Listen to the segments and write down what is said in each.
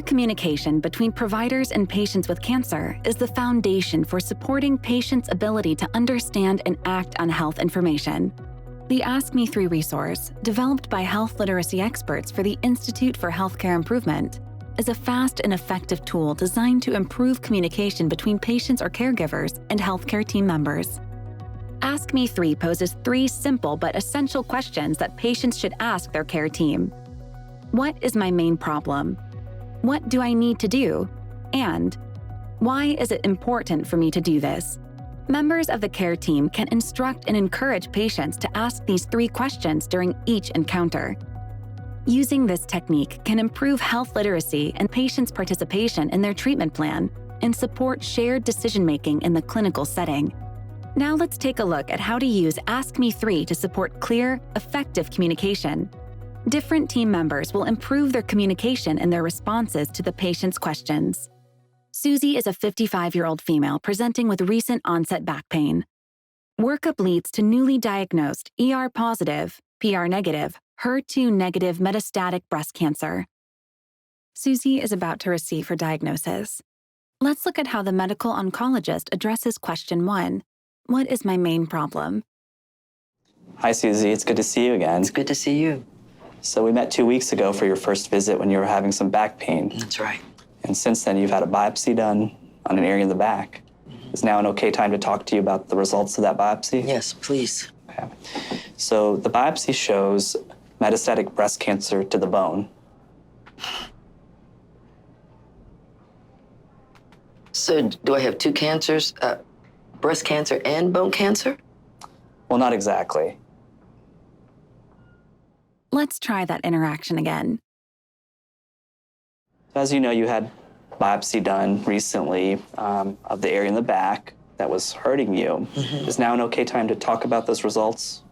communication between providers and patients with cancer is the foundation for supporting patients' ability to understand and act on health information. The Ask Me 3 resource, developed by health literacy experts for the Institute for Healthcare Improvement, is a fast and effective tool designed to improve communication between patients or caregivers and healthcare team members. Ask Me 3 poses 3 simple but essential questions that patients should ask their care team. What is my main problem? What do I need to do? And why is it important for me to do this? Members of the care team can instruct and encourage patients to ask these 3 questions during each encounter. Using this technique can improve health literacy and patients' participation in their treatment plan and support shared decision-making in the clinical setting. Now let's take a look at how to use Ask Me 3 to support clear, effective communication. Different team members will improve their communication and their responses to the patient's questions. Susie is a 55-year-old female presenting with recent onset back pain. Workup leads to newly diagnosed ER-positive, PR-negative, HER2-negative metastatic breast cancer. Susie is about to receive her diagnosis. Let's look at how the medical oncologist addresses question 1. What is my main problem? Hi, Susie. It's good to see you again. It's good to see you. So we met 2 weeks ago for your first visit when you were having some back pain. That's right. And since then, you've had a biopsy done on an area in the back. Is now an okay time to talk to you about the results of that biopsy? Yes, please. Okay. So the biopsy shows metastatic breast cancer to the bone. So do I have 2 cancers, breast cancer and bone cancer? Well, not exactly. Let's try that interaction again. As you know, you had biopsy done recently of the area in the back that was hurting you. Is now an okay time to talk about those results?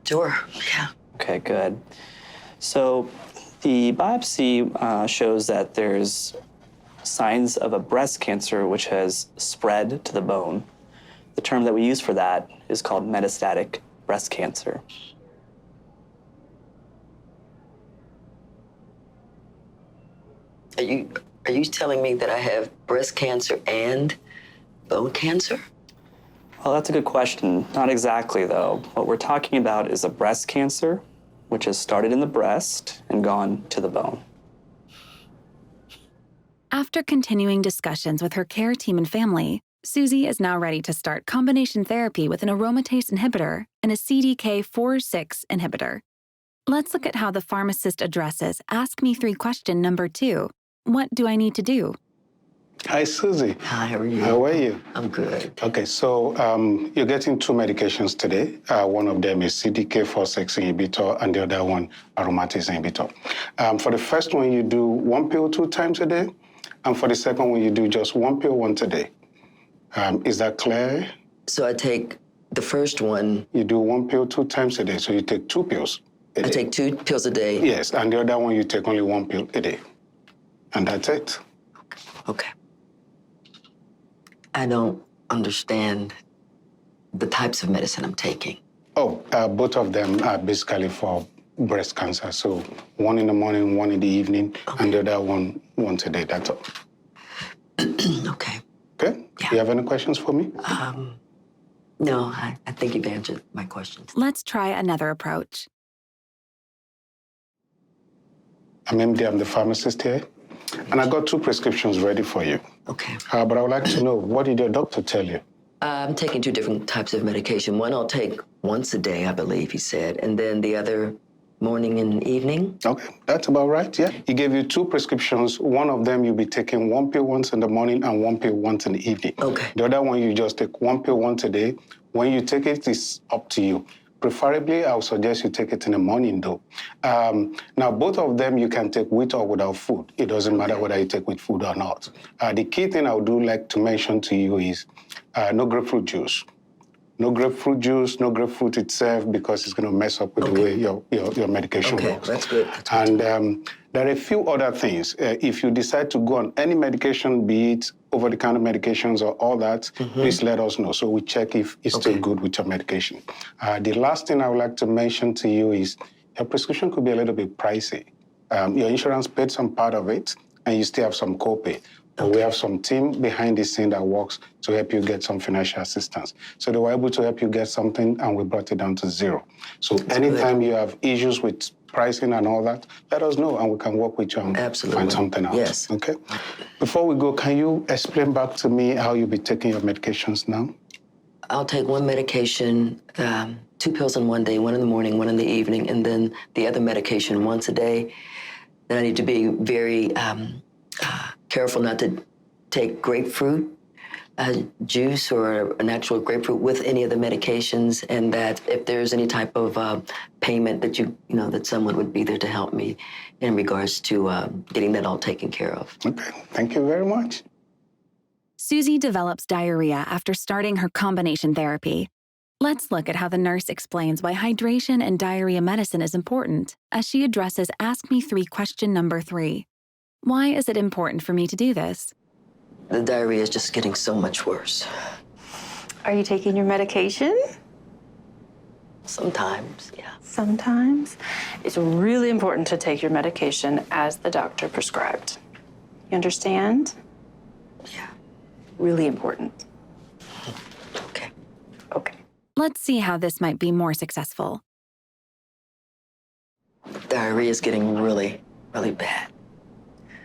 Sure, yeah. Okay, good. So the biopsy shows that there's signs of a breast cancer which has spread to the bone. The term that we use for that is called metastatic breast cancer. Are you telling me that I have breast cancer and bone cancer? Well, that's a good question. Not exactly, though. What we're talking about is a breast cancer, which has started in the breast and gone to the bone. After continuing discussions with her care team and family, Susie is now ready to start combination therapy with an aromatase inhibitor and a CDK4/6 inhibitor. Let's look at how the pharmacist addresses Ask Me 3 question number 2. What do I need to do? Hi, Susie. Hi, how are you? How are you? I'm good. Okay, so you're getting 2 medications today. One of them is CDK4/6 inhibitor, and the other one, aromatase inhibitor. For the first one, you do 1 pill 2 times a day, and for the second one, you do just 1 pill once a day. Is that clear? So I take the first one. You do 1 pill 2 times a day, so you take 2 pills a day. I take 2 pills a day. Yes, and the other one, you take only 1 pill a day. And that's it. Okay. I don't understand the types of medicine I'm taking. Oh, both of them are basically for breast cancer. So one in the morning, one in the evening, and the other one once a day. That's all. Okay. Okay? Yeah. Do you have any questions for me? No, I think you've answered my questions. Let's try another approach. I'm MD, I'm the pharmacist here. And I got 2 prescriptions ready for you. Okay. But I would like to know, what did your doctor tell you? I'm taking 2 different types of medication. One I'll take once a day, I believe he said, and then the other morning and evening. Okay, that's about right, yeah. He gave you 2 prescriptions. One of them you'll be taking 1 pill once in the morning and 1 pill once in the evening. Okay. The other one, you just take 1 pill once a day. When you take it, it's up to you. Preferably, I would suggest you take it in the morning, though. Now, both of them you can take with or without food. It doesn't matter whether you take with food or not. The key thing I would like to mention to you is no grapefruit juice. No grapefruit juice, no grapefruit itself, because it's going to mess up with the way your medication works. That's good. And there are a few other things. If you decide to go on any medication, be it over-the-counter medications or all that, please let us know so we check if it's still good with your medication. The last thing I would like to mention to you is your prescription could be a little bit pricey. Your insurance paid some part of it, and you still have some copay. But we have some team behind the scene that works to help you get some financial assistance. So they were able to help you get something, and we brought it down to zero. So anytime you have issues with pricing and all that, let us know, and we can work with you and find something out. Yes. Okay? Before we go, can you explain back to me how you'll be taking your medications now? I'll take one medication, 2 pills in one day, one in the morning, one in the evening, and then the other medication once a day. Then I need to be very careful not to take grapefruit juice or a natural grapefruit with any of the medications, and that if there's any type of payment that that someone would be there to help me in regards to getting that all taken care of. Okay, thank you very much. Susie develops diarrhea after starting her combination therapy. Let's look at how the nurse explains why hydration and diarrhea medicine is important as she addresses Ask Me 3 question number 3. Why is it important for me to do this? The diarrhea is just getting so much worse. Are you taking your medication? Sometimes, yeah. Sometimes. It's really important to take your medication as the doctor prescribed. You understand? Yeah. Really important. Okay. Okay. Let's see how this might be more successful. Diarrhea is getting really, really bad.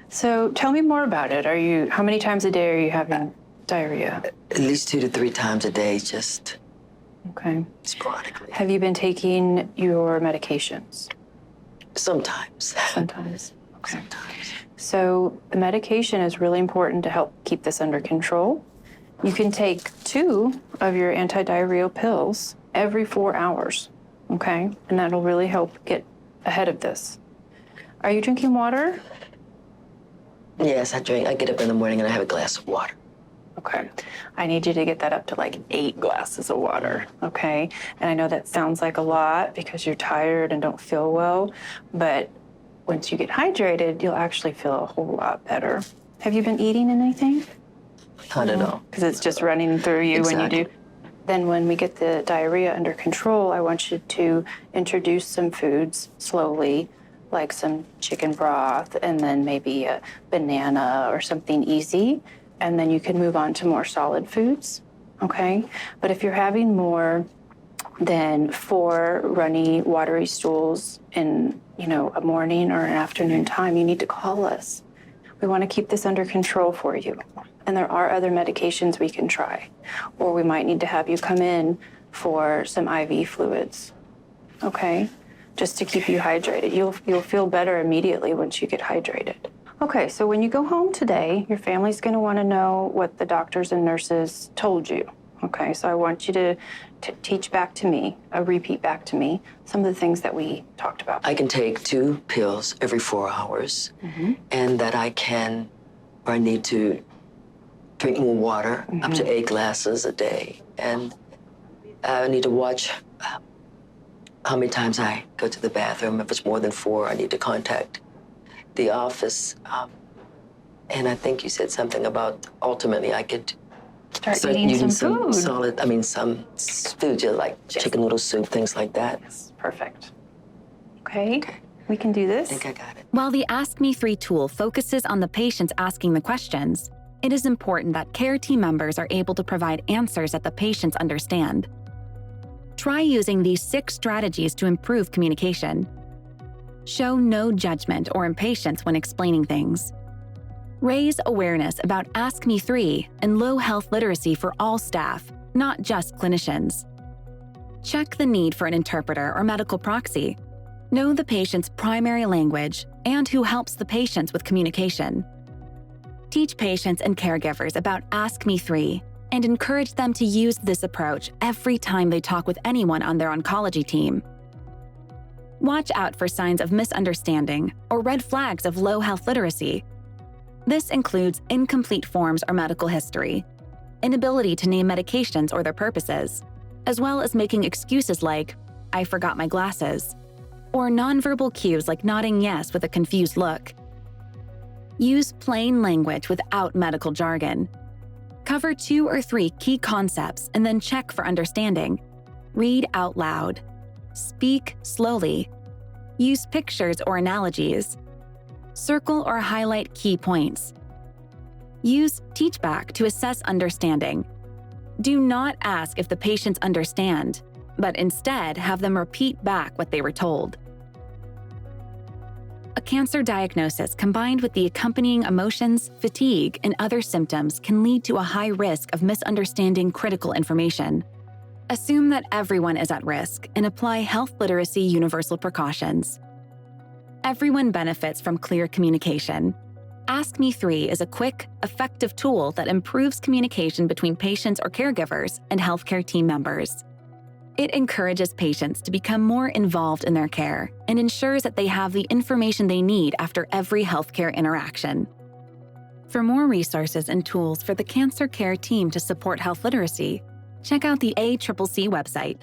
So tell me more about it. How many times a day are you having diarrhea? At least 2 to 3 times a day, just Okay. sporadically. Have you been taking your medications? Sometimes. Sometimes. Okay. Sometimes. So the medication is really important to help keep this under control. You can take 2 of your anti-diarrheal pills every 4 hours, okay? And that'll really help get ahead of this. Are you drinking water? Yes, I get up in the morning and I have a glass of water. Okay. I need you to get that up to like 8 glasses of water, okay? And I know that sounds like a lot because you're tired and don't feel well, but once you get hydrated, you'll actually feel a whole lot better. Have you been eating anything? Not at all. Because it's just running through you when you do. Then when we get the diarrhea under control, I want you to introduce some foods slowly, like some chicken broth and then maybe a banana or something easy. And then you can move on to more solid foods, okay? But if you're having more than 4 runny, watery stools in, a morning or an afternoon time, you need to call us. We want to keep this under control for you. And there are other medications we can try. Or we might need to have you come in for some IV fluids, okay? Just to keep you hydrated. You'll feel better immediately once you get hydrated. Okay, so when you go home today, your family's gonna wanna know what the doctors and nurses told you. Okay, so I want you to teach back to me, repeat back to me, some of the things that we talked about. I can take 2 pills every 4 hours, and that I need to drink more water, up to 8 glasses a day. And I need to watch how many times I go to the bathroom. If it's more than 4, I need to contact the office. And I think you said something about ultimately I could Start eating some food. Some food, like chicken noodle soup, things like that. Yes, perfect. Okay, we can do this. I think I got it. While the Ask Me 3 tool focuses on the patients asking the questions, it is important that care team members are able to provide answers that the patients understand. Try using these 6 strategies to improve communication. Show no judgment or impatience when explaining things. Raise awareness about Ask Me 3 and low health literacy for all staff, not just clinicians. Check the need for an interpreter or medical proxy. Know the patient's primary language and who helps the patients with communication. Teach patients and caregivers about Ask Me 3 and encourage them to use this approach every time they talk with anyone on their oncology team. Watch out for signs of misunderstanding or red flags of low health literacy. This includes incomplete forms or medical history, inability to name medications or their purposes, as well as making excuses like, "I forgot my glasses," or nonverbal cues like nodding yes with a confused look. Use plain language without medical jargon. Cover 2 or 3 key concepts and then check for understanding. Read out loud. Speak slowly. Use pictures or analogies. Circle or highlight key points. Use Teach Back to assess understanding. Do not ask if the patients understand, but instead have them repeat back what they were told. A cancer diagnosis combined with the accompanying emotions, fatigue, and other symptoms can lead to a high risk of misunderstanding critical information. Assume that everyone is at risk and apply health literacy universal precautions. Everyone benefits from clear communication. Ask Me 3 is a quick, effective tool that improves communication between patients or caregivers and healthcare team members. It encourages patients to become more involved in their care and ensures that they have the information they need after every healthcare interaction. For more resources and tools for the cancer care team to support health literacy, check out the ACCC website.